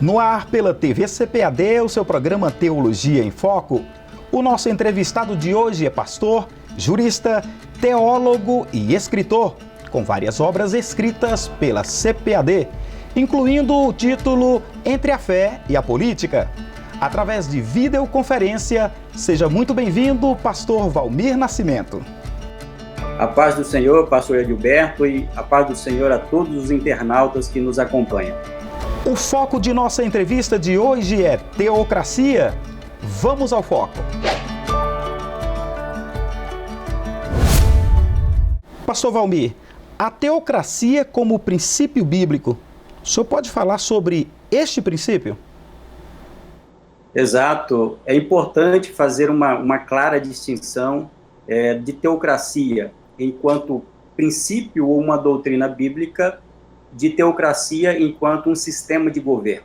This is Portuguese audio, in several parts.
No ar pela TV CPAD, o seu programa Teologia em Foco. O nosso entrevistado de hoje é pastor, jurista, teólogo e escritor, com várias obras escritas pela CPAD, incluindo o título Entre a Fé e a Política. Através de videoconferência, seja muito bem-vindo, pastor Valmir Nascimento. A paz do Senhor, pastor Edilberto, e a paz do Senhor a todos os internautas que nos acompanham. O foco de nossa entrevista de hoje é teocracia. Vamos ao foco. Pastor Valmir, a teocracia como princípio bíblico, o senhor pode falar sobre este princípio? Exato. É importante fazer uma clara distinção de teocracia enquanto princípio ou uma doutrina bíblica, de teocracia enquanto um sistema de governo.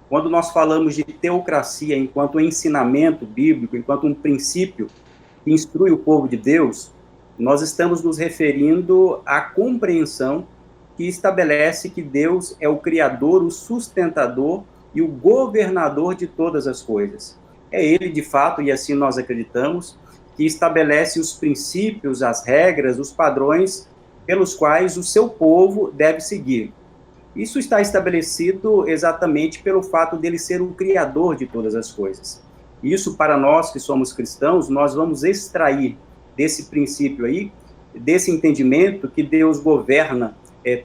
Quando nós falamos de teocracia enquanto um ensinamento bíblico, enquanto um princípio que instrui o povo de Deus, nós estamos nos referindo à compreensão que estabelece que Deus é o Criador, o sustentador e o governador de todas as coisas. É Ele, de fato, e assim nós acreditamos, que estabelece os princípios, as regras, os padrões pelos quais o seu povo deve seguir. Isso está estabelecido exatamente pelo fato dele ser o Criador de todas as coisas. Isso, para nós que somos cristãos, nós vamos extrair desse princípio aí, desse entendimento que Deus governa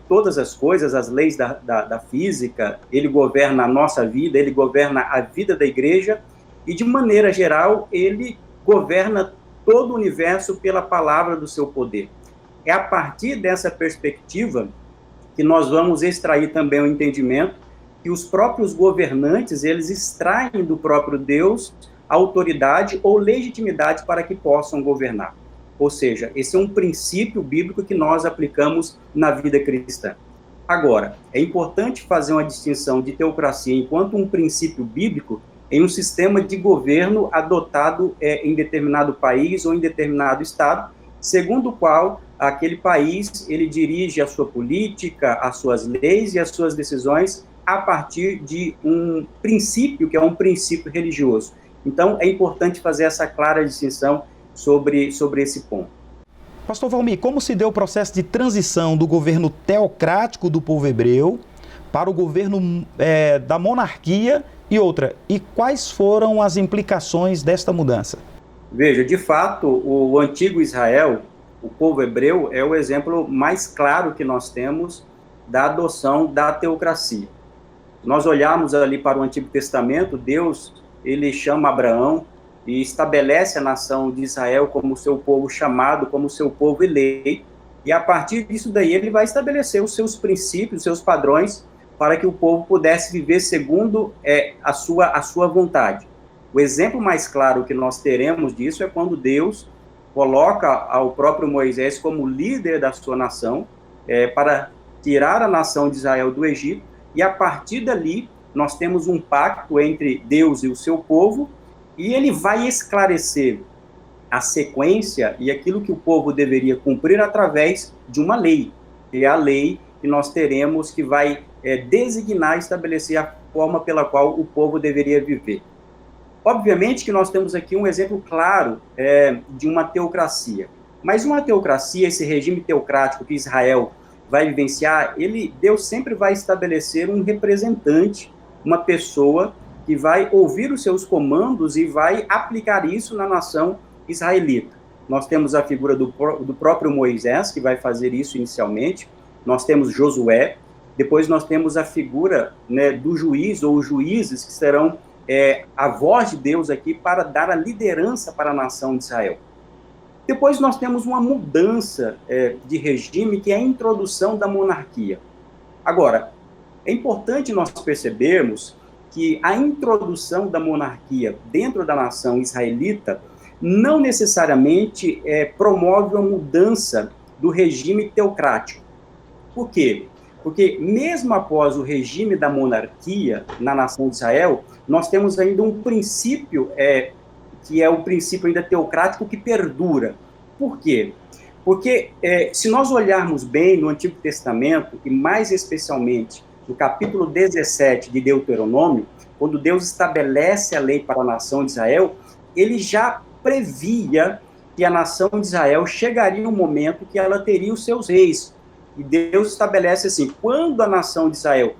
todas as coisas, as leis da física, Ele governa a nossa vida, Ele governa a vida da igreja, e de maneira geral, Ele governa todo o universo pela palavra do seu poder. É a partir dessa perspectiva que nós vamos extrair também o entendimento que os próprios governantes, eles extraem do próprio Deus autoridade ou legitimidade para que possam governar. Ou seja, esse é um princípio bíblico que nós aplicamos na vida cristã. Agora, é importante fazer uma distinção de teocracia enquanto um princípio bíblico em um sistema de governo adotado em determinado país ou em determinado estado, segundo o qual aquele país ele dirige a sua política, as suas leis e as suas decisões a partir de um princípio que é um princípio religioso. Então, é importante fazer essa clara distinção sobre esse ponto. Pastor Valmir, como se deu o processo de transição do governo teocrático do povo hebreu para o governo da monarquia e outra? E quais foram as implicações desta mudança? Veja, de fato, o antigo Israel, o povo hebreu, é o exemplo mais claro que nós temos da adoção da teocracia. Nós olharmos ali para o Antigo Testamento, Deus, ele chama Abraão e estabelece a nação de Israel como seu povo chamado, como seu povo eleito, e a partir disso daí ele vai estabelecer os seus princípios, os seus padrões, para que o povo pudesse viver segundo a sua vontade. O exemplo mais claro que nós teremos disso é quando Deus coloca ao próprio Moisés como líder da sua nação, para tirar a nação de Israel do Egito, e a partir dali nós temos um pacto entre Deus e o seu povo, e ele vai esclarecer a sequência e aquilo que o povo deveria cumprir através de uma lei, que é a lei que nós teremos que vai designar e estabelecer a forma pela qual o povo deveria viver. Obviamente que nós temos aqui um exemplo claro de uma teocracia, mas uma teocracia, esse regime teocrático que Israel vai vivenciar, Deus sempre vai estabelecer um representante, uma pessoa que vai ouvir os seus comandos e vai aplicar isso na nação israelita. Nós temos a figura do próprio Moisés, que vai fazer isso inicialmente, nós temos Josué, depois nós temos a figura do juiz ou os juízes que serão a voz de Deus aqui para dar a liderança para a nação de Israel. Depois nós temos uma mudança de regime, que é a introdução da monarquia. Agora, é importante nós percebermos que a introdução da monarquia dentro da nação israelita não necessariamente promove uma mudança do regime teocrático. Por quê? Porque mesmo após o regime da monarquia na nação de Israel, nós temos ainda um princípio, que é o princípio ainda teocrático que perdura. Por quê? Porque se nós olharmos bem no Antigo Testamento, e mais especialmente no capítulo 17 de Deuteronômio, quando Deus estabelece a lei para a nação de Israel, ele já previa que a nação de Israel chegaria um momento que ela teria os seus reis. E Deus estabelece assim, quando a nação de Israel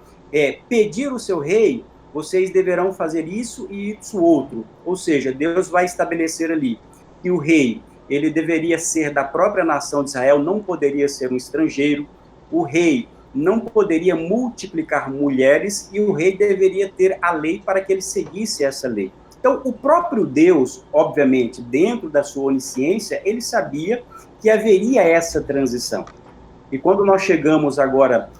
pedir o seu rei, vocês deverão fazer isso e isso outro. Ou seja, Deus vai estabelecer ali que o rei, ele deveria ser da própria nação de Israel, não poderia ser um estrangeiro. O rei não poderia multiplicar mulheres e o rei deveria ter a lei para que ele seguisse essa lei. Então, o próprio Deus, obviamente, dentro da sua onisciência, ele sabia que haveria essa transição. E quando nós chegamos agora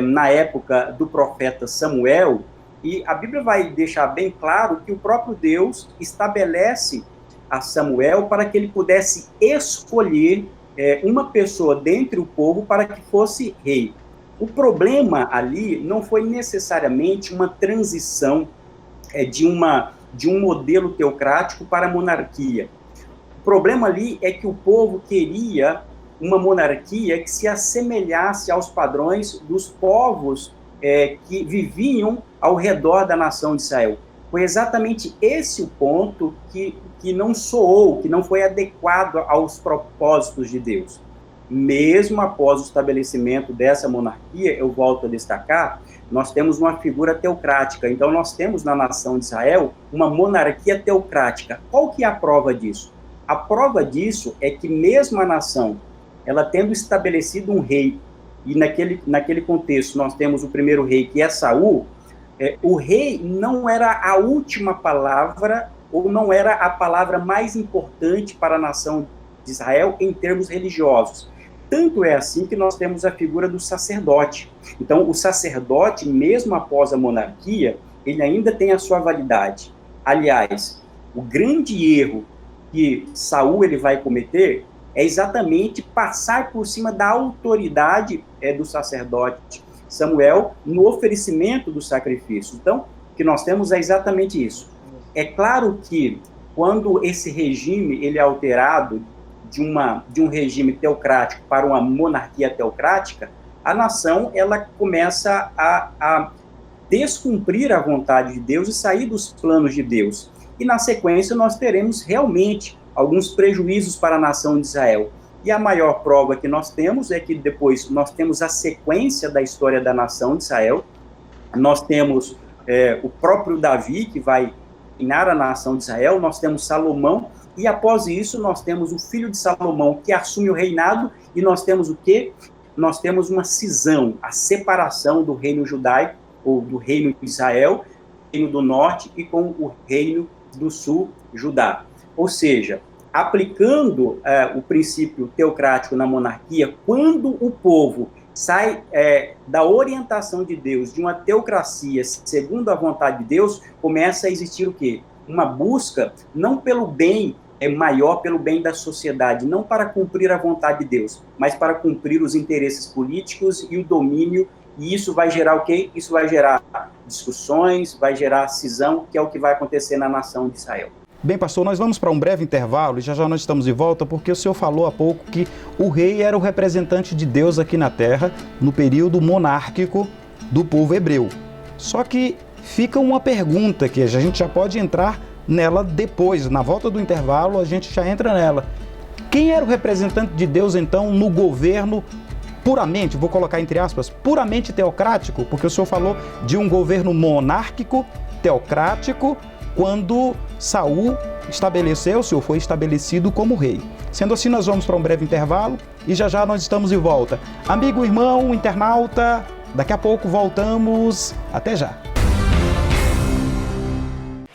na época do profeta Samuel, e a Bíblia vai deixar bem claro que o próprio Deus estabelece a Samuel para que ele pudesse escolher uma pessoa dentre o povo para que fosse rei. O problema ali não foi necessariamente uma transição de um modelo teocrático para a monarquia. O problema ali é que o povo queria uma monarquia que se assemelhasse aos padrões dos povos que viviam ao redor da nação de Israel. Foi exatamente esse o ponto que não soou, que não foi adequado aos propósitos de Deus. Mesmo após o estabelecimento dessa monarquia, eu volto a destacar, nós temos uma figura teocrática. Então, nós temos na nação de Israel uma monarquia teocrática. Qual que é a prova disso? A prova disso é que mesmo a nação, ela tendo estabelecido um rei, e naquele contexto nós temos o primeiro rei, que é Saul, o rei não era a última palavra, ou não era a palavra mais importante para a nação de Israel em termos religiosos. Tanto é assim que nós temos a figura do sacerdote. Então, o sacerdote, mesmo após a monarquia, ele ainda tem a sua validade. Aliás, o grande erro que Saul ele vai cometer é exatamente passar por cima da autoridade do sacerdote Samuel no oferecimento do sacrifício. Então, o que nós temos é exatamente isso. É claro que quando esse regime ele é alterado de um regime teocrático para uma monarquia teocrática, a nação ela começa a descumprir a vontade de Deus e sair dos planos de Deus. E na sequência nós teremos realmente alguns prejuízos para a nação de Israel. E a maior prova que nós temos é que depois nós temos a sequência da história da nação de Israel, nós temos o próprio Davi, que vai reinar a nação de Israel, nós temos Salomão, e após isso nós temos o filho de Salomão, que assume o reinado, e nós temos o quê? Nós temos uma cisão, a separação do reino judaico, ou do reino de Israel, reino do norte, e com o reino do sul, Judá. Ou seja, aplicando o princípio teocrático na monarquia, quando o povo sai da orientação de Deus, de uma teocracia segundo a vontade de Deus, começa a existir o quê? Uma busca, não pelo bem maior, pelo bem da sociedade, não para cumprir a vontade de Deus, mas para cumprir os interesses políticos e o domínio, e isso vai gerar o quê? Isso vai gerar discussões, vai gerar cisão, que é o que vai acontecer na nação de Israel. Bem, pastor, nós vamos para um breve intervalo e já nós estamos de volta, porque o senhor falou há pouco que o rei era o representante de Deus aqui na terra no período monárquico do povo hebreu. Só que fica uma pergunta que a gente já pode entrar nela depois, na volta do intervalo a gente já entra nela. Quem era o representante de Deus então no governo puramente, vou colocar entre aspas, puramente teocrático? Porque o senhor falou de um governo monárquico, teocrático, quando Saul estabeleceu, o senhor foi estabelecido como rei. Sendo assim, nós vamos para um breve intervalo e já nós estamos de volta. Amigo, irmão, internauta, daqui a pouco voltamos. Até já.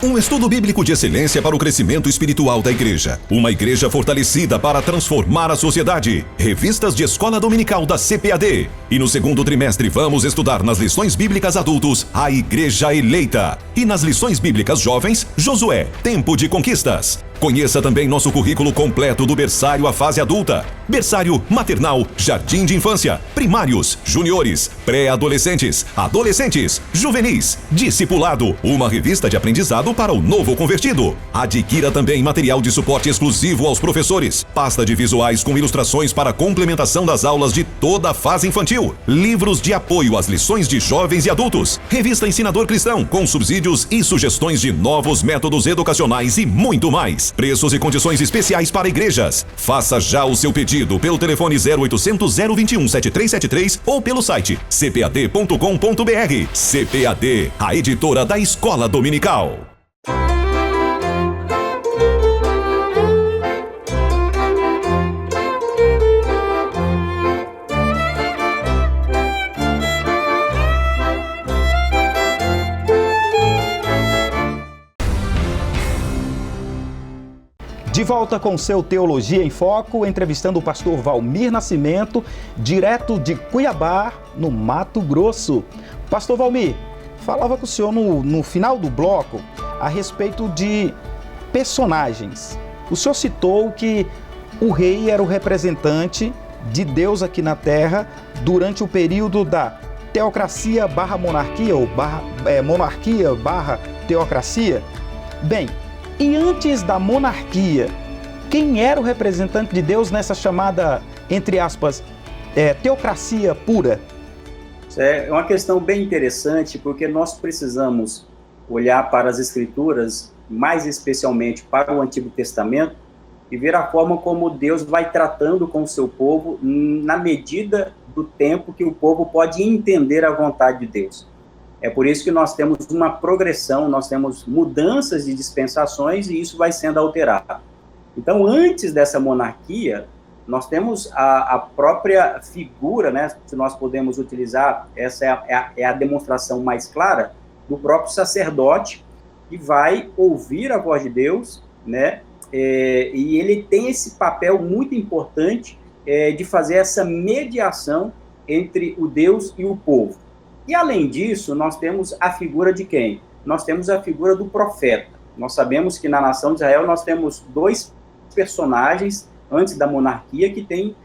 Um estudo bíblico de excelência para o crescimento espiritual da igreja. Uma igreja fortalecida para transformar a sociedade. Revistas de escola dominical da CPAD. E no segundo trimestre vamos estudar nas lições bíblicas adultos a Igreja Eleita. E nas lições bíblicas jovens, Josué, Tempo de Conquistas. Conheça também nosso currículo completo do berçário à fase adulta. Berçário, maternal, jardim de infância, primários, juniores, pré-adolescentes, adolescentes, juvenis, discipulado, uma revista de aprendizado para o novo convertido. Adquira também material de suporte exclusivo aos professores, pasta de visuais com ilustrações para complementação das aulas de toda a fase infantil, livros de apoio às lições de jovens e adultos, revista Ensinador Cristão com subsídios e sugestões de novos métodos educacionais e muito mais. Preços e condições especiais para igrejas. Faça já o seu pedido pelo telefone 0800 021 7373 ou pelo site cpad.com.br. CPAD, a editora da Escola Dominical. De volta com seu Teologia em Foco, entrevistando o pastor Valmir Nascimento, direto de Cuiabá, no Mato Grosso. Pastor Valmir, falava com o senhor no final do bloco a respeito de personagens. O senhor citou que o rei era o representante de Deus aqui na Terra durante o período da teocracia barra monarquia, ou monarquia barra teocracia. Bem, e antes da monarquia, quem era o representante de Deus nessa chamada, entre aspas, teocracia pura? É uma questão bem interessante, porque nós precisamos olhar para as Escrituras, mais especialmente para o Antigo Testamento, e ver a forma como Deus vai tratando com o seu povo na medida do tempo que o povo pode entender a vontade de Deus. É por isso que nós temos uma progressão, nós temos mudanças de dispensações e isso vai sendo alterado. Então, antes dessa monarquia, nós temos a própria figura, né, se nós podemos utilizar, essa é a demonstração mais clara, do próprio sacerdote, que vai ouvir a voz de Deus, né, e ele tem esse papel muito importante de fazer essa mediação entre o Deus e o povo. E, além disso, nós temos a figura de quem? Nós temos a figura do profeta. Nós sabemos que na nação de Israel nós temos dois personagens, antes da monarquia, que têm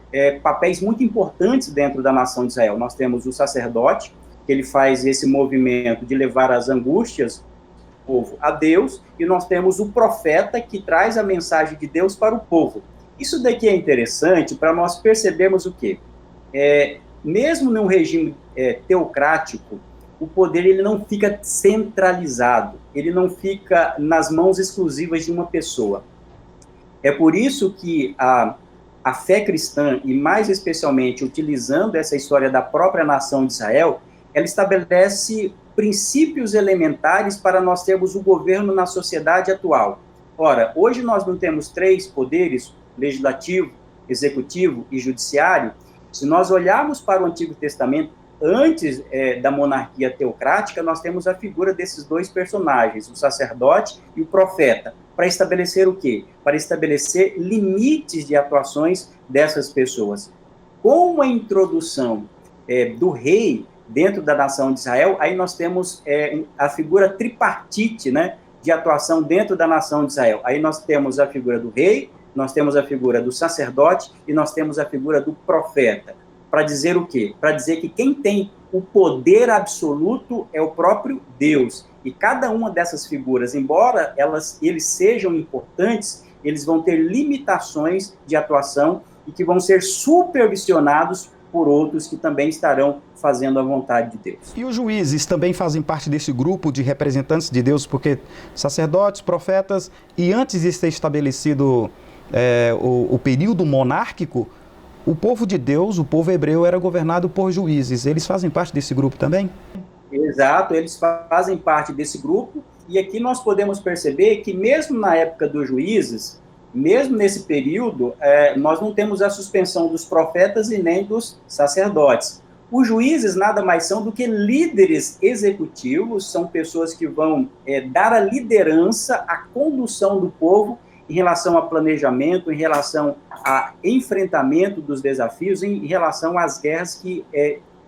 papéis muito importantes dentro da nação de Israel. Nós temos o sacerdote, que ele faz esse movimento de levar as angústias do povo a Deus, e nós temos o profeta, que traz a mensagem de Deus para o povo. Isso daqui é interessante para nós percebermos o quê? Mesmo num regime teocrático, o poder ele não fica centralizado, ele não fica nas mãos exclusivas de uma pessoa. É por isso que a fé cristã, e mais especialmente utilizando essa história da própria nação de Israel, ela estabelece princípios elementares para nós termos o governo na sociedade atual. Ora, hoje nós não temos três poderes, legislativo, executivo e judiciário. Se nós olharmos para o Antigo Testamento, antes da monarquia teocrática, nós temos a figura desses dois personagens, o sacerdote e o profeta, para estabelecer o quê? Para estabelecer limites de atuações dessas pessoas. Com a introdução do rei dentro da nação de Israel, aí nós temos a figura tripartite, né, de atuação dentro da nação de Israel. Aí nós temos a figura do rei, nós temos a figura do sacerdote e nós temos a figura do profeta. Para dizer o quê? Para dizer que quem tem o poder absoluto é o próprio Deus. E cada uma dessas figuras, embora eles sejam importantes, eles vão ter limitações de atuação e que vão ser supervisionados por outros que também estarão fazendo a vontade de Deus. E os juízes também fazem parte desse grupo de representantes de Deus, porque sacerdotes, profetas, e antes de ser estabelecido o período monárquico, o povo de Deus, o povo hebreu, era governado por juízes. Eles fazem parte desse grupo também? Exato, eles fazem parte desse grupo, e aqui nós podemos perceber que mesmo na época dos juízes, mesmo nesse período, nós não temos a suspensão dos profetas e nem dos sacerdotes. Os juízes nada mais são do que líderes executivos, são pessoas que vão dar a liderança, a condução do povo em relação a planejamento, em relação a enfrentamento dos desafios, em relação às guerras que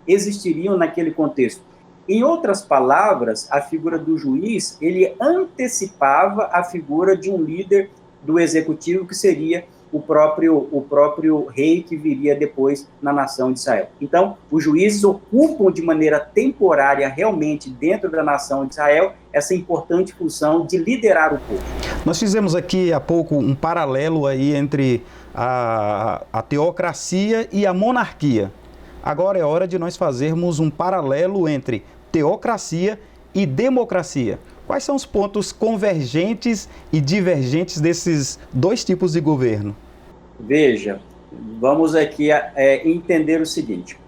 existiriam naquele contexto. Em outras palavras, a figura do juiz, ele antecipava a figura de um líder do executivo, que seria o próprio rei que viria depois na nação de Israel. Então, os juízes ocupam de maneira temporária, realmente, dentro da nação de Israel, essa importante função de liderar o povo. Nós fizemos aqui há pouco um paralelo aí entre a teocracia e a monarquia. Agora é hora de nós fazermos um paralelo entre teocracia e democracia. Quais são os pontos convergentes e divergentes desses dois tipos de governo? Veja, vamos aqui entender o seguinte.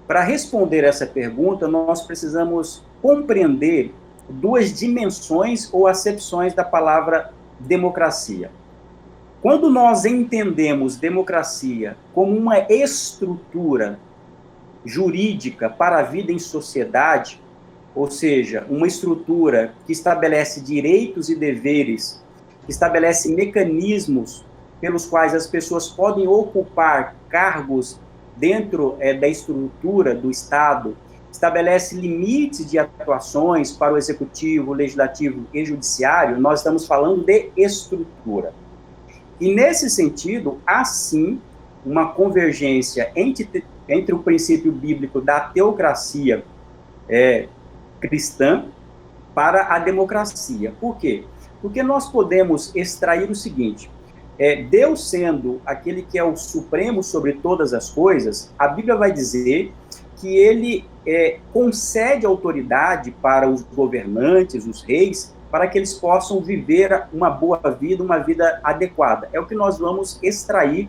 Para responder essa pergunta, nós precisamos compreender duas dimensões ou acepções da palavra democracia. Quando nós entendemos democracia como uma estrutura jurídica para a vida em sociedade, ou seja, uma estrutura que estabelece direitos e deveres, que estabelece mecanismos pelos quais as pessoas podem ocupar cargos dentro da estrutura do Estado, estabelece limites de atuações para o executivo, legislativo e judiciário, nós estamos falando de estrutura. E nesse sentido, há sim uma convergência entre o princípio bíblico da teocracia cristã para a democracia. Por quê? Porque nós podemos extrair o seguinte: Deus sendo aquele que é o supremo sobre todas as coisas, a Bíblia vai dizer que ele concede autoridade para os governantes, os reis, para que eles possam viver uma boa vida, uma vida adequada. É o que nós vamos extrair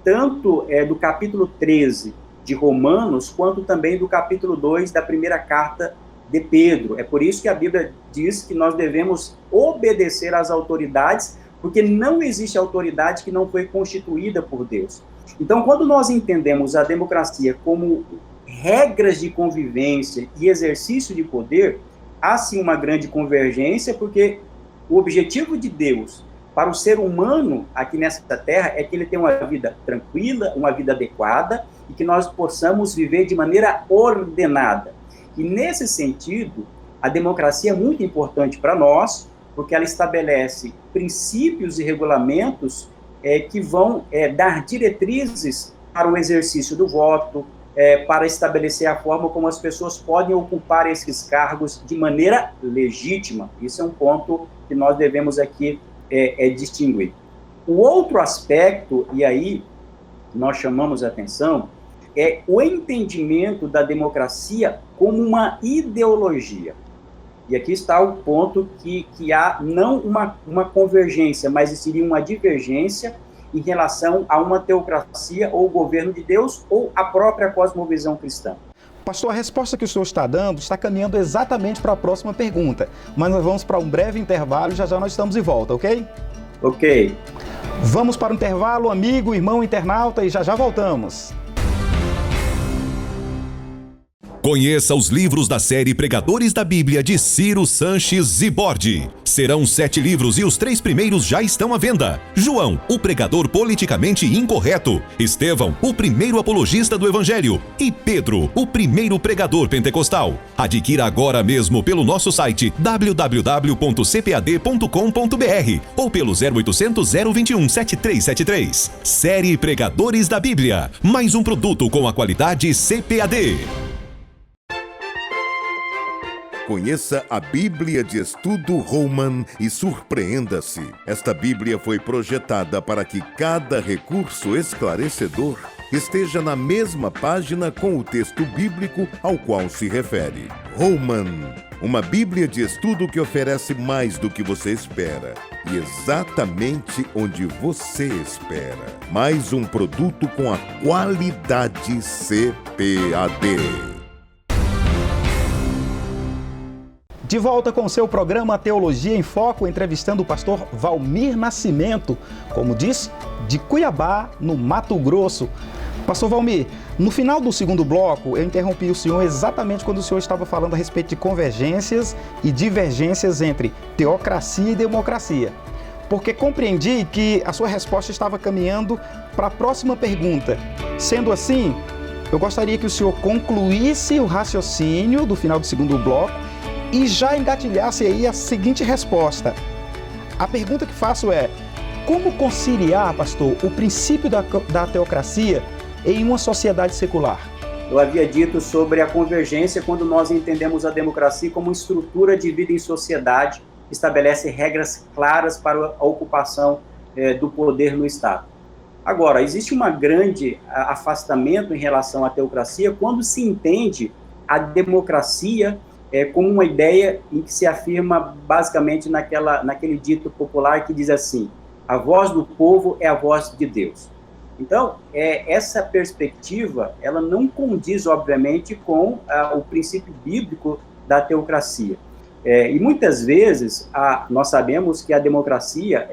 tanto do capítulo 13 de Romanos, quanto também do capítulo 2 da primeira carta de Pedro. É por isso que a Bíblia diz que nós devemos obedecer às autoridades, porque não existe autoridade que não foi constituída por Deus. Então, quando nós entendemos a democracia como regras de convivência e exercício de poder, há sim uma grande convergência, porque o objetivo de Deus para o ser humano aqui nessa terra é que ele tenha uma vida tranquila, uma vida adequada, e que nós possamos viver de maneira ordenada. E nesse sentido, a democracia é muito importante para nós, porque ela estabelece princípios e regulamentos que vão dar diretrizes para o exercício do voto, para estabelecer a forma como as pessoas podem ocupar esses cargos de maneira legítima. Isso é um ponto que nós devemos aqui distinguir. O outro aspecto, e aí nós chamamos a atenção, é o entendimento da democracia como uma ideologia. E aqui está o ponto que há não uma convergência, mas seria uma divergência em relação a uma teocracia ou governo de Deus ou a própria cosmovisão cristã. Pastor, a resposta que o senhor está dando está caminhando exatamente para a próxima pergunta, mas nós vamos para um breve intervalo e já nós estamos de volta, ok? Ok. Vamos para o intervalo, amigo, irmão internauta, e já voltamos. Conheça os livros da série Pregadores da Bíblia de Ciro Sanches Zibordi. Serão 7 livros e os 3 primeiros já estão à venda. João, o pregador politicamente incorreto. Estevão, o primeiro apologista do Evangelho. E Pedro, o primeiro pregador pentecostal. Adquira agora mesmo pelo nosso site www.cpad.com.br ou pelo 0800 021 7373. Série Pregadores da Bíblia. Mais um produto com a qualidade CPAD. Conheça a Bíblia de Estudo Holman e surpreenda-se. Esta Bíblia foi projetada para que cada recurso esclarecedor esteja na mesma página com o texto bíblico ao qual se refere. Holman, uma Bíblia de estudo que oferece mais do que você espera e exatamente onde você espera. Mais um produto com a qualidade CPAD. De volta com o seu programa Teologia em Foco, entrevistando o pastor Valmir Nascimento, como disse, de Cuiabá, no Mato Grosso. Pastor Valmir, no final do segundo bloco, eu interrompi o senhor exatamente quando o senhor estava falando a respeito de convergências e divergências entre teocracia e democracia, porque compreendi que a sua resposta estava caminhando para a próxima pergunta. Sendo assim, eu gostaria que o senhor concluísse o raciocínio do final do segundo bloco e já engatilhasse aí a seguinte resposta. A pergunta que faço é: Como conciliar, pastor, o princípio da teocracia em uma sociedade secular? Eu havia dito sobre a convergência quando nós entendemos a democracia como estrutura de vida em sociedade que estabelece regras claras para a ocupação do poder no Estado. Agora, existe um grande afastamento em relação à teocracia quando se entende a democracia como uma ideia em que se afirma basicamente naquele dito popular que diz assim: a voz do povo é a voz de Deus. Então, essa perspectiva, ela não condiz, obviamente, com o princípio bíblico da teocracia. E muitas vezes, nós sabemos que a democracia,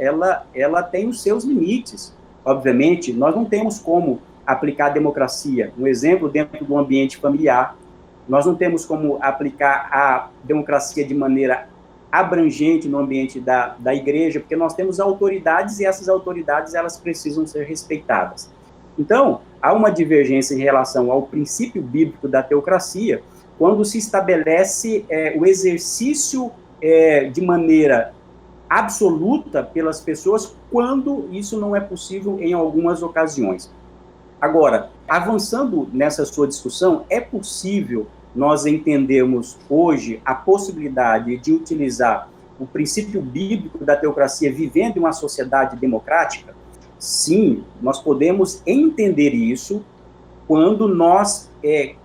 ela tem os seus limites. Obviamente, nós não temos como aplicar a democracia, um exemplo, dentro do ambiente familiar. Nós não temos como aplicar a democracia de maneira abrangente no ambiente da igreja, porque nós temos autoridades e essas autoridades elas precisam ser respeitadas. Então, há uma divergência em relação ao princípio bíblico da teocracia, quando se estabelece o exercício de maneira absoluta pelas pessoas, quando isso não é possível em algumas ocasiões. Agora, avançando nessa sua discussão, é possível nós entendermos hoje a possibilidade de utilizar o princípio bíblico da teocracia vivendo em uma sociedade democrática? Sim, nós podemos entender isso quando nós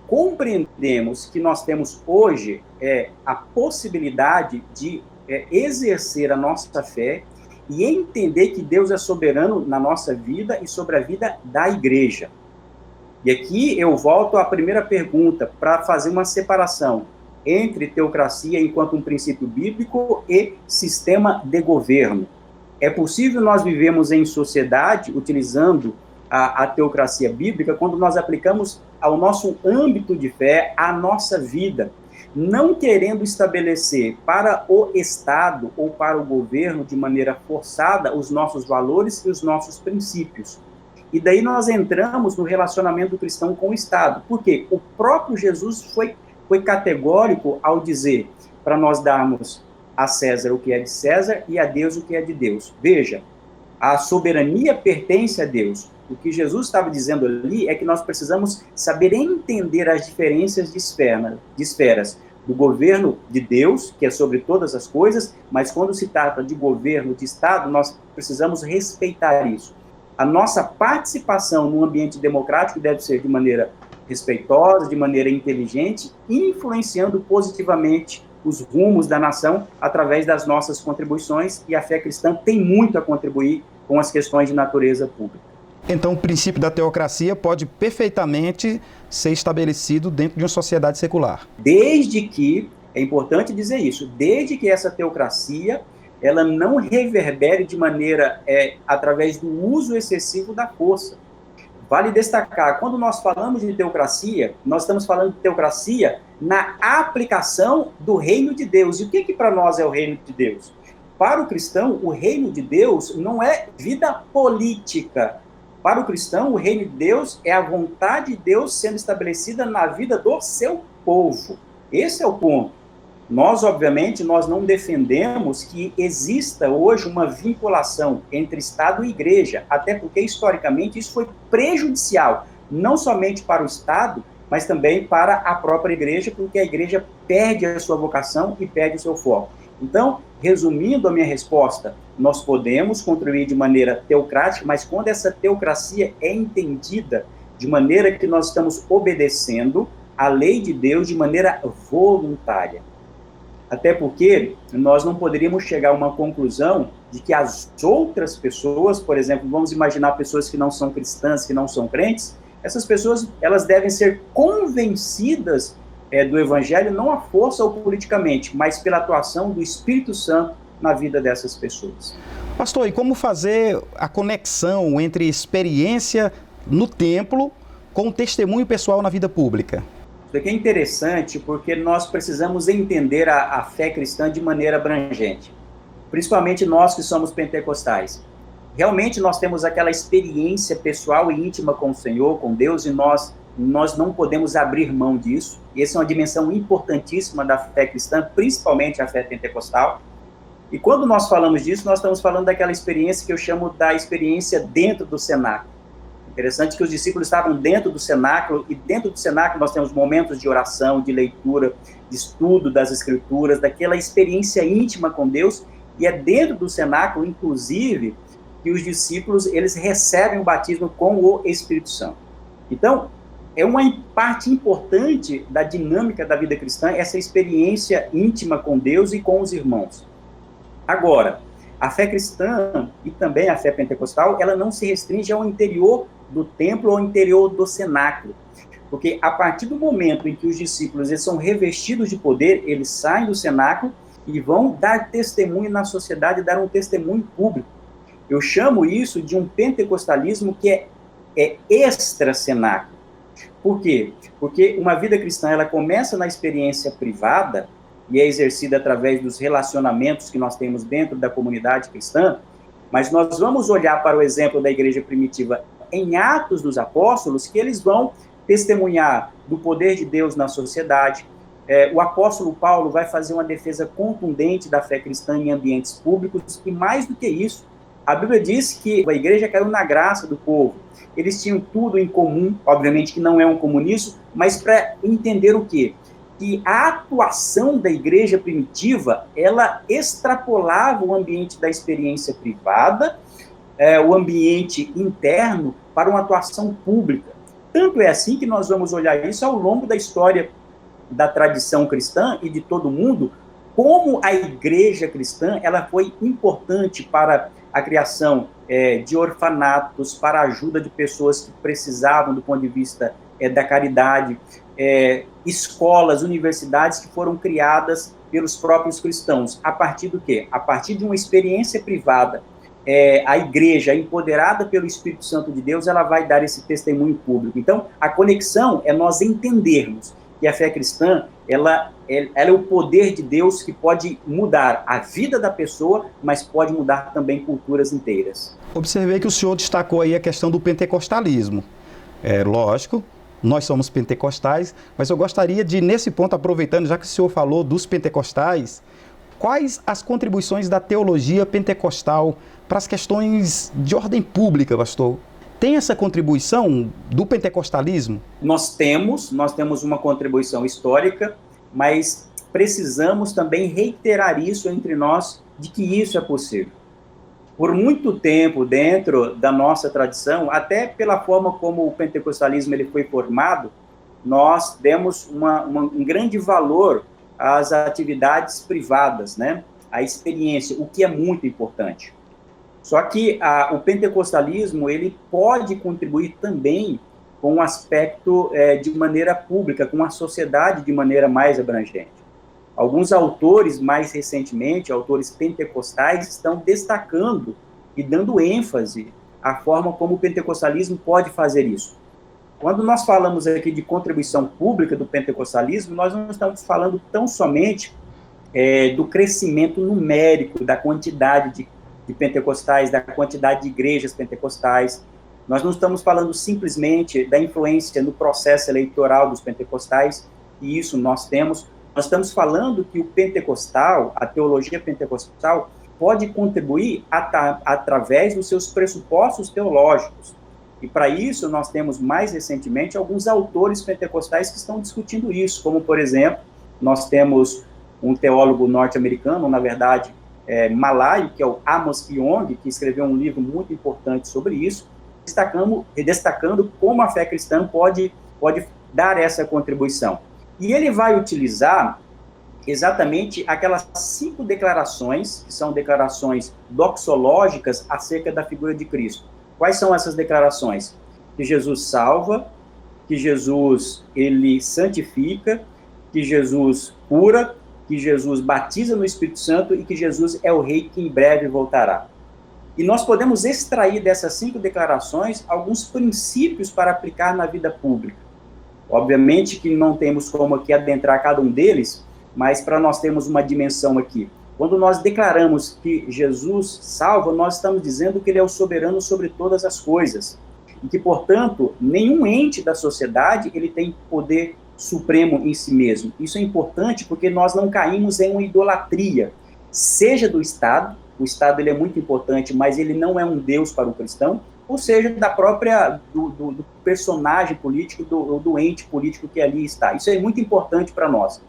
compreendemos que nós temos hoje a possibilidade de exercer a nossa fé e entender que Deus é soberano na nossa vida e sobre a vida da igreja. E aqui eu volto à primeira pergunta para fazer uma separação entre teocracia enquanto um princípio bíblico e sistema de governo. É possível nós vivermos em sociedade utilizando a teocracia bíblica quando nós aplicamos ao nosso âmbito de fé, à nossa vida, não querendo estabelecer para o Estado ou para o governo de maneira forçada os nossos valores e os nossos princípios. E daí nós entramos no relacionamento do cristão com o Estado, porque o próprio Jesus foi categórico ao dizer para nós darmos a César o que é de César e a Deus o que é de Deus. Veja, a soberania pertence a Deus. O que Jesus estava dizendo ali é que nós precisamos saber entender as diferenças de esferas do governo de Deus, que é sobre todas as coisas, mas quando se trata de governo de Estado, nós precisamos respeitar isso. A nossa participação no ambiente democrático deve ser de maneira respeitosa, de maneira inteligente, influenciando positivamente os rumos da nação através das nossas contribuições, e a fé cristã tem muito a contribuir com as questões de natureza pública. Então, o princípio da teocracia pode perfeitamente ser estabelecido dentro de uma sociedade secular. Desde que, é importante dizer isso, desde que essa teocracia ela não reverbere de maneira através do uso excessivo da força. Vale destacar, quando nós falamos de teocracia, nós estamos falando de teocracia na aplicação do reino de Deus. E o que para nós é o reino de Deus? Para o cristão, o reino de Deus não é vida política. Para o cristão, o reino de Deus é a vontade de Deus sendo estabelecida na vida do seu povo. Esse é o ponto. Nós, obviamente, nós não defendemos que exista hoje uma vinculação entre Estado e Igreja, até porque, historicamente, isso foi prejudicial, não somente para o Estado, mas também para a própria Igreja, porque a Igreja perde a sua vocação e perde o seu foco. Então, resumindo a minha resposta, nós podemos contribuir de maneira teocrática, mas quando essa teocracia é entendida de maneira que nós estamos obedecendo a lei de Deus de maneira voluntária. Até porque nós não poderíamos chegar a uma conclusão de que as outras pessoas, por exemplo, vamos imaginar pessoas que não são cristãs, que não são crentes, essas pessoas elas devem ser convencidas do Evangelho, não à força ou politicamente, mas pela atuação do Espírito Santo na vida dessas pessoas. Pastor, e como fazer a conexão entre experiência no templo com o testemunho pessoal na vida pública? Isso aqui é interessante porque nós precisamos entender a fé cristã de maneira abrangente, principalmente nós que somos pentecostais. Realmente nós temos aquela experiência pessoal e íntima com o Senhor, com Deus, e nós não podemos abrir mão disso. Essa é uma dimensão importantíssima da fé cristã, principalmente a fé pentecostal. E quando nós falamos disso, nós estamos falando daquela experiência que eu chamo da experiência dentro do cenáculo. Interessante que os discípulos estavam dentro do cenáculo, e dentro do cenáculo nós temos momentos de oração, de leitura, de estudo das Escrituras, daquela experiência íntima com Deus, e é dentro do cenáculo, inclusive, que os discípulos, eles recebem o batismo com o Espírito Santo. Então, é uma parte importante da dinâmica da vida cristã, essa experiência íntima com Deus e com os irmãos. Agora, a fé cristã e também a fé pentecostal, ela não se restringe ao interior do templo ou ao interior do cenáculo. Porque a partir do momento em que os discípulos eles são revestidos de poder, eles saem do cenáculo e vão dar testemunho na sociedade, dar um testemunho público. Eu chamo isso de um pentecostalismo que é extra-cenáculo. Por quê? Porque uma vida cristã, ela começa na experiência privada e é exercida através dos relacionamentos que nós temos dentro da comunidade cristã, mas nós vamos olhar para o exemplo da igreja primitiva em Atos dos Apóstolos, que eles vão testemunhar do poder de Deus na sociedade. O apóstolo Paulo vai fazer uma defesa contundente da fé cristã em ambientes públicos, e mais do que isso, a Bíblia diz que a igreja caiu na graça do povo. Eles tinham tudo em comum, obviamente que não é um comunismo, mas para entender o quê? Que a atuação da igreja primitiva, ela extrapolava o ambiente da experiência privada, o ambiente interno, para uma atuação pública. Tanto é assim que nós vamos olhar isso ao longo da história da tradição cristã e de todo mundo, como a igreja cristã ela foi importante para a criação de orfanatos, para a ajuda de pessoas que precisavam do ponto de vista da caridade, escolas, universidades que foram criadas pelos próprios cristãos. A partir do quê? A partir de uma experiência privada. A igreja, empoderada pelo Espírito Santo de Deus, ela vai dar esse testemunho público. Então, a conexão é nós entendermos que a fé cristã, ela é o poder de Deus que pode mudar a vida da pessoa, mas pode mudar também culturas inteiras. Observei que o senhor destacou aí a questão do pentecostalismo. Lógico, nós somos pentecostais, mas eu gostaria de, nesse ponto, aproveitando, já que o senhor falou dos pentecostais, quais as contribuições da teologia pentecostal para as questões de ordem pública, pastor? Tem essa contribuição do pentecostalismo? Nós temos uma contribuição histórica, mas precisamos também reiterar isso entre nós, de que isso é possível. Por muito tempo, dentro da nossa tradição, até pela forma como o pentecostalismo ele foi formado, nós demos um grande valor às atividades privadas, né? A experiência, o que é muito importante. Só que o pentecostalismo ele pode contribuir também com um aspecto de maneira pública, com a sociedade de maneira mais abrangente. Alguns autores, mais recentemente, autores pentecostais, estão destacando e dando ênfase à forma como o pentecostalismo pode fazer isso. Quando nós falamos aqui de contribuição pública do pentecostalismo, nós não estamos falando tão somente do crescimento numérico, da quantidade de pentecostais, da quantidade de igrejas pentecostais. Nós não estamos falando simplesmente da influência no processo eleitoral dos pentecostais, e isso nós temos. Nós estamos falando que o pentecostal, a teologia pentecostal, pode contribuir através dos seus pressupostos teológicos. E para isso nós temos mais recentemente alguns autores pentecostais que estão discutindo isso, como por exemplo, nós temos um teólogo norte-americano, na verdade, malaio, que é o Amos Yong, que escreveu um livro muito importante sobre isso, destacando como a fé cristã pode dar essa contribuição. E ele vai utilizar exatamente aquelas 5 declarações, que são declarações doxológicas acerca da figura de Cristo. Quais são essas declarações? Que Jesus salva, que Jesus ele santifica, que Jesus cura, que Jesus batiza no Espírito Santo e que Jesus é o Rei que em breve voltará. E nós podemos extrair dessas 5 declarações alguns princípios para aplicar na vida pública. Obviamente que não temos como aqui adentrar cada um deles, mas para nós termos uma dimensão aqui. Quando nós declaramos que Jesus salva, nós estamos dizendo que ele é o soberano sobre todas as coisas. E que, portanto, nenhum ente da sociedade ele tem poder supremo em si mesmo. Isso é importante porque nós não caímos em uma idolatria. seja do Estado, o Estado ele é muito importante, mas ele não é um Deus para o cristão, ou seja, do personagem político, do ente político que ali está. Isso é muito importante para nós.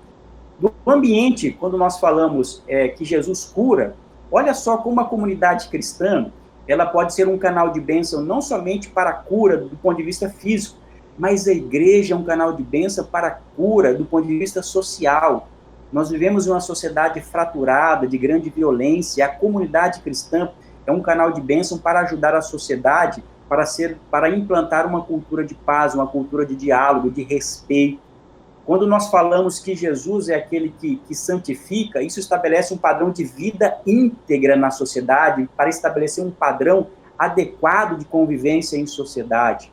Do ambiente, quando nós falamos que Jesus cura, olha só como a comunidade cristã, ela pode ser um canal de bênção não somente para a cura do ponto de vista físico, mas a igreja é um canal de bênção para a cura do ponto de vista social. Nós vivemos em uma sociedade fraturada, de grande violência, a comunidade cristã é um canal de bênção para ajudar a sociedade, para implantar uma cultura de paz, uma cultura de diálogo, de respeito. Quando nós falamos que Jesus é aquele que santifica, isso estabelece um padrão de vida íntegra na sociedade, para estabelecer um padrão adequado de convivência em sociedade.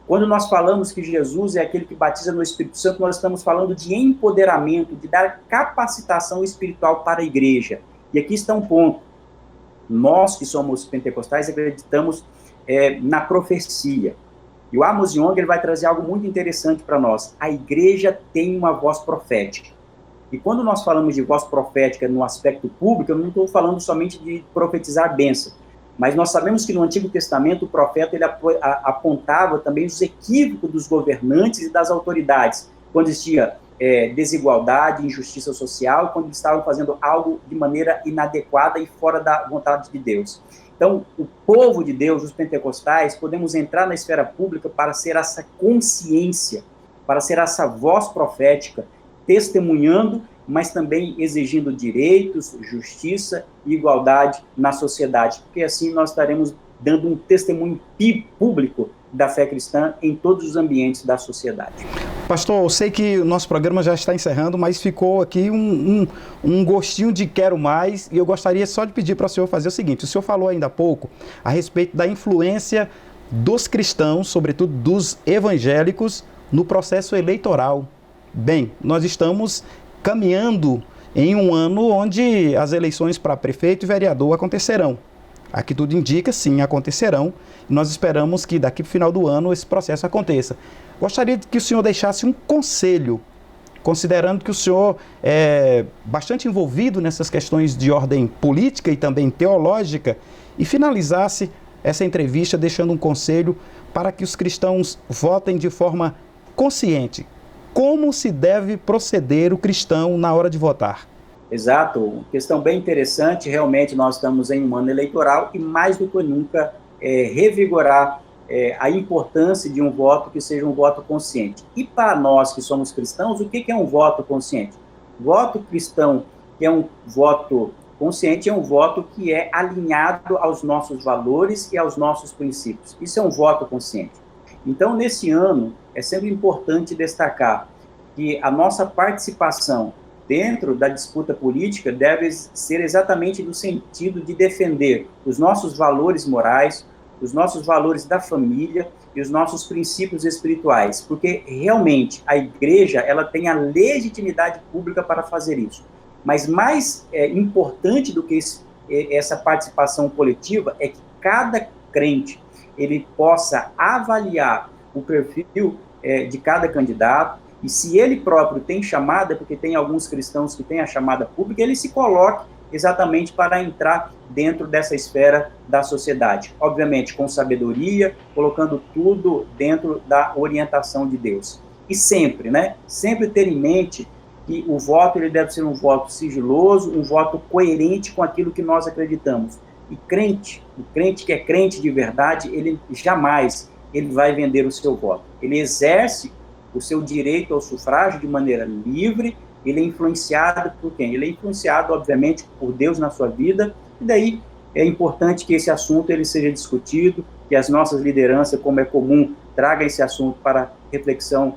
Quando nós falamos que Jesus é aquele que batiza no Espírito Santo, nós estamos falando de empoderamento, de dar capacitação espiritual para a igreja. E aqui está um ponto. Nós que somos pentecostais acreditamos na profecia. E o Amos Yong ele vai trazer algo muito interessante para nós. A igreja tem uma voz profética. E quando nós falamos de voz profética no aspecto público, eu não estou falando somente de profetizar bênção. Mas nós sabemos que no Antigo Testamento o profeta ele apontava também os equívocos dos governantes e das autoridades, quando existia desigualdade, injustiça social, quando eles estavam fazendo algo de maneira inadequada e fora da vontade de Deus. Então, o povo de Deus, os pentecostais, podemos entrar na esfera pública para ser essa consciência, para ser essa voz profética, testemunhando, mas também exigindo direitos, justiça e igualdade na sociedade, porque assim nós estaremos dando um testemunho público da fé cristã em todos os ambientes da sociedade. Pastor, eu sei que o nosso programa já está encerrando, mas ficou aqui um gostinho de quero mais, e eu gostaria só de pedir para o senhor fazer o seguinte: o senhor falou ainda há pouco a respeito da influência dos cristãos, sobretudo dos evangélicos, no processo eleitoral. Bem, nós estamos caminhando em um ano onde as eleições para prefeito e vereador acontecerão. Aqui tudo indica, sim, acontecerão. Nós esperamos que daqui para o final do ano esse processo aconteça. Gostaria que o senhor deixasse um conselho, considerando que o senhor é bastante envolvido nessas questões de ordem política e também teológica, e finalizasse essa entrevista deixando um conselho para que os cristãos votem de forma consciente. Como se deve proceder o cristão na hora de votar? Exato, questão bem interessante. Realmente nós estamos em um ano eleitoral e mais do que nunca revigorar a importância de um voto que seja um voto consciente. E para nós que somos cristãos, o que é um voto consciente? Voto cristão, que é um voto consciente, é um voto que é alinhado aos nossos valores e aos nossos princípios. Isso é um voto consciente. Então, nesse ano, é sempre importante destacar que a nossa participação dentro da disputa política deve ser exatamente no sentido de defender os nossos valores morais, os nossos valores da família e os nossos princípios espirituais, porque realmente a igreja ela tem a legitimidade pública para fazer isso. Mas mais importante do que essa participação coletiva é que cada crente ele possa avaliar o perfil de cada candidato, e se ele próprio tem chamada, porque tem alguns cristãos que têm a chamada pública, ele se coloque exatamente para entrar dentro dessa esfera da sociedade. Obviamente, com sabedoria, colocando tudo dentro da orientação de Deus. E sempre, sempre ter em mente que o voto ele deve ser um voto sigiloso, um voto coerente com aquilo que nós acreditamos. E o crente que é crente de verdade, ele jamais vai vender o seu voto. Ele exerce o seu direito ao sufrágio de maneira livre. Ele é influenciado por quem? Ele é influenciado, obviamente, por Deus na sua vida, e daí é importante que esse assunto ele seja discutido, que as nossas lideranças, como é comum, tragam esse assunto para reflexão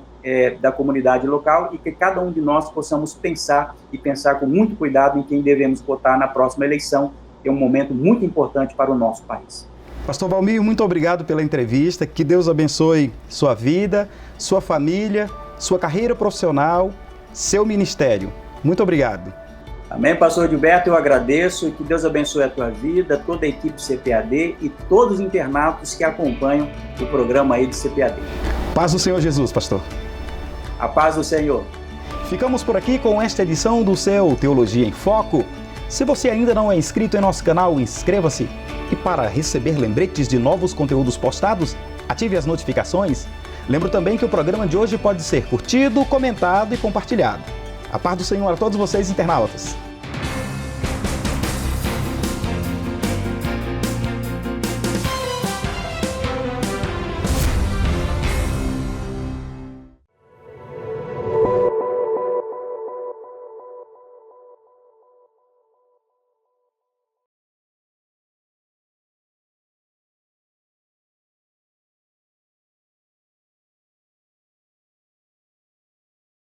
da comunidade local, e que cada um de nós possamos pensar com muito cuidado em quem devemos votar na próxima eleição, que é um momento muito importante para o nosso país. Pastor Valmir, muito obrigado pela entrevista, que Deus abençoe sua vida, sua família, sua carreira profissional, seu ministério. Muito obrigado. Amém, pastor Gilberto, eu agradeço, e que Deus abençoe a tua vida, toda a equipe do CPAD e todos os internautas que acompanham o programa aí do CPAD. Paz do Senhor Jesus, pastor. A paz do Senhor. Ficamos por aqui com esta edição do seu Teologia em Foco. Se você ainda não é inscrito em nosso canal, inscreva-se. E para receber lembretes de novos conteúdos postados, ative as notificações. Lembro também que o programa de hoje pode ser curtido, comentado e compartilhado. A paz do Senhor a todos vocês, internautas.